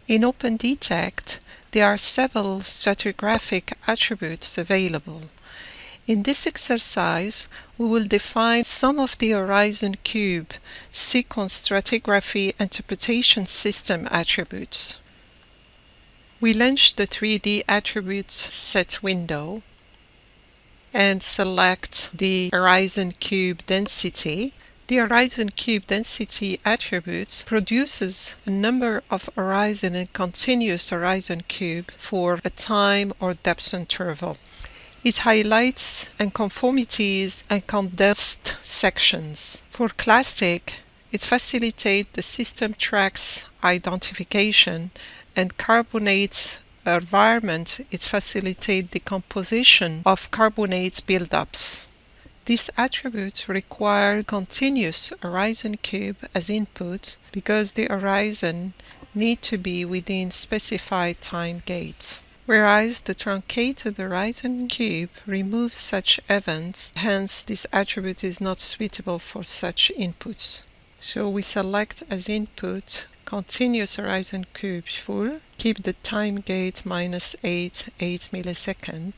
In OpendTect, there are several stratigraphic attributes available. In this exercise, we will define some of the HorizonCube sequence stratigraphy interpretation system attributes. We launch the 3D attributes set window and select the HorizonCube density. The HorizonCube density attributes produces a number of horizon and continuous HorizonCube for a time or depth interval. It highlights unconformities and condensed sections. For clastic, it facilitates the system tracks identification, and carbonate environment, it facilitates the composition of carbonate buildups. These attributes require continuous HorizonCube as input because the horizon need to be within specified time gates. Whereas the truncated HorizonCube removes such events, hence this attribute is not suitable for such inputs. So we select as input continuous HorizonCube full, keep the time gate -8 millisecond,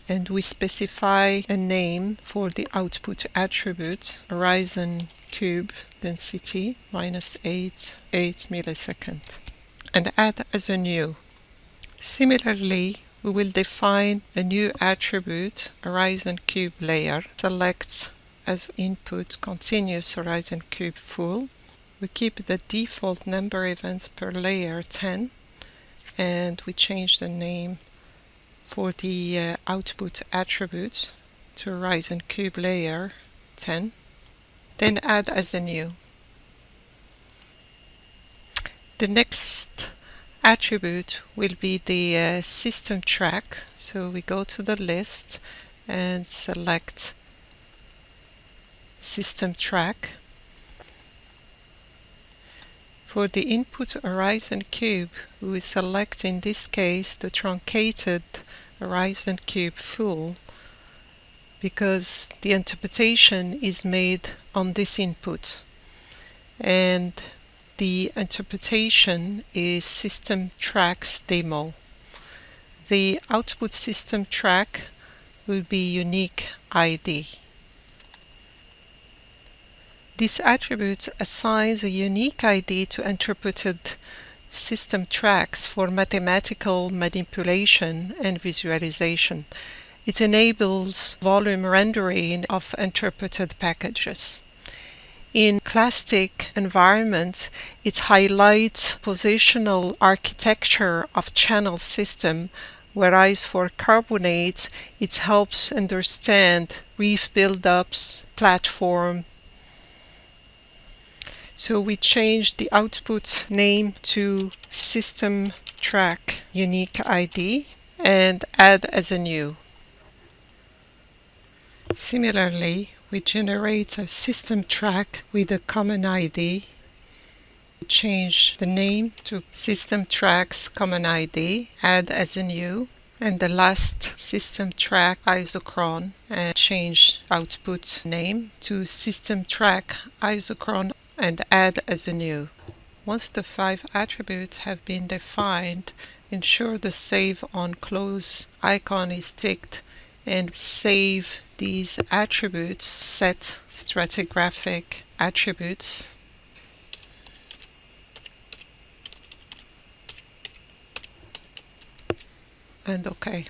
and we specify a name for the output attribute, HorizonCube density -8 millisecond, and add as a new. Similarly, we will define a new attribute, HorizonCube layer. Select as input continuous HorizonCube full. We keep the default number events per layer 10, and we change the name for the output attribute to HorizonCube layer 10. Then add as a new. The next attribute will be the system track. So we go to the list and select system track. For the input HorizonCube, we will select in this case the truncated HorizonCube full because the interpretation is made on this input, and the interpretation is system tracks demo. The output system track will be unique ID. This attribute assigns a unique ID to interpreted system tracks for mathematical manipulation and visualization. It enables volume rendering of interpreted packages. In clastic environments, it highlights positional architecture of channel system, whereas for carbonate, it helps understand reef buildups, platform. So we change the output name to system track unique ID and add as a new. Similarly, we generate a system track with a common ID. We change the name to system tracks common ID, add as a new, and the last system track Isochrone, and change output name to system track Isochrone and add as a new. Once the 5 attributes have been defined, ensure the Save on Close icon is ticked and save these attributes, set stratigraphic attributes. And OK.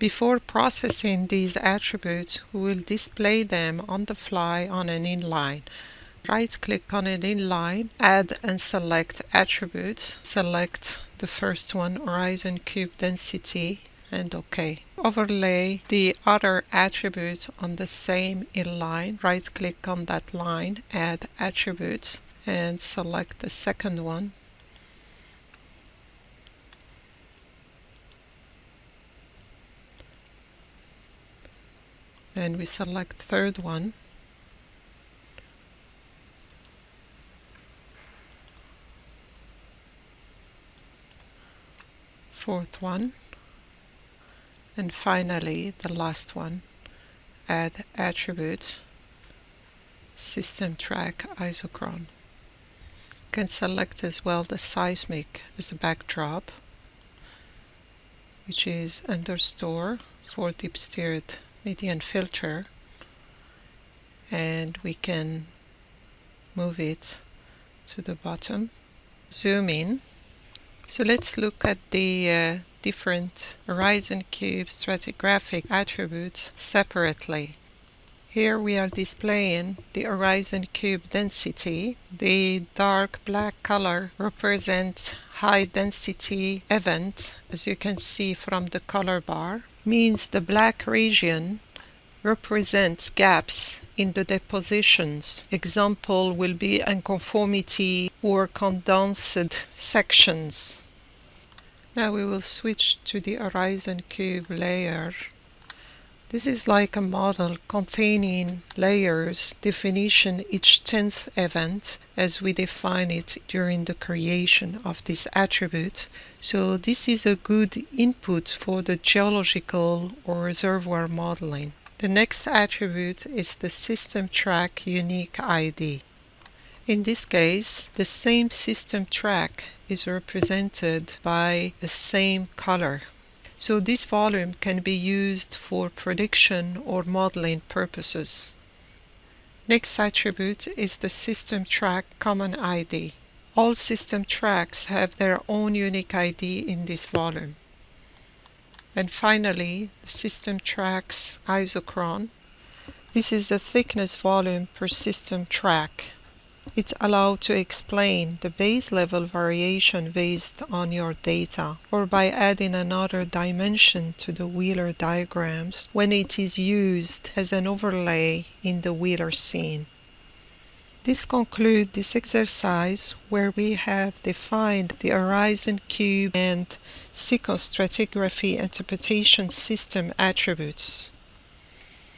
Before processing these attributes, we will display them on the fly on an inline. Right-click on an inline, add and select attributes. Select the first one, HorizonCube density, and OK. Overlay the other attributes on the same inline. Right-click on that line, add attributes, and select the second one. Then we select third one. Fourth one, and finally the last one, add attributes, system track Isochrone. can select as well the Seismic as a backdrop, which is under Store for Deep Steered Median Filter, and we can move it to the bottom. Zoom in. So let's look at the different HorizonCube stratigraphic attributes separately. Here we are displaying the HorizonCube density. The dark black color represents high density event, as you can see from the color bar. Means the black region represents gaps in the depositions. Example will be unconformity or condensed sections. Now we will switch to the HorizonCube layer. This is like a model containing layers definition each 10th event as we define it during the creation of this attribute. So this is a good input for the geological or reservoir modeling. The next attribute is the system track unique ID. In this case, the same system track is represented by the same color. So this volume can be used for prediction or modeling purposes. Next attribute is the system track common ID. All system tracks have their own unique ID in this volume. And finally, the system tracks Isochrone. This is the thickness volume per system track. It allows to explain the base level variation based on your data, or by adding another dimension to the Wheeler diagrams when it is used as an overlay in the Wheeler scene. This concludes this exercise where we have defined the HorizonCube and Sequence Stratigraphy Interpretation System attributes.